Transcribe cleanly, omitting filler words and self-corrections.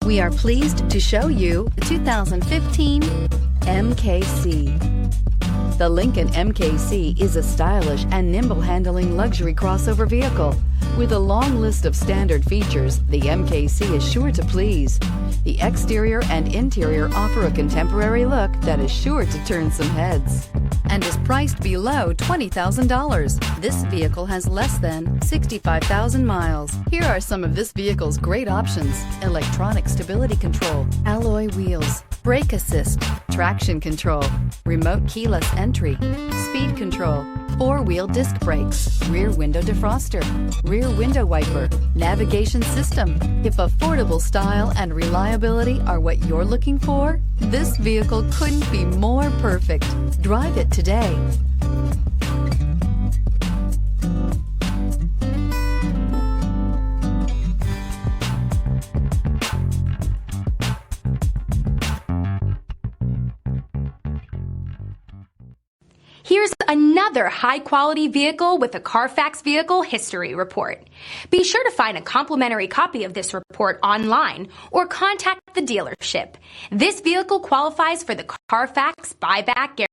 We are pleased to show you the 2015 MKC. The Lincoln MKC is a stylish and nimble-handling luxury crossover vehicle. With a long list of standard features, the MKC is sure to please. The exterior and interior offer a contemporary look that is sure to turn some heads and is priced below $20,000. This vehicle has less than 65,000 miles. Here are some of this vehicle's great options: electronic stability control, alloy wheels, brake assist, traction control, remote keyless entry, speed control, four-wheel disc brakes, rear window defroster, rear window wiper, navigation system. If affordable style and reliability are what you're looking for, this vehicle couldn't be more perfect. Drive it today. Here's another high-quality vehicle with a Carfax Vehicle History Report. Be sure to find a complimentary copy of this report online or contact the dealership. This vehicle qualifies for the Carfax Buyback Guarantee.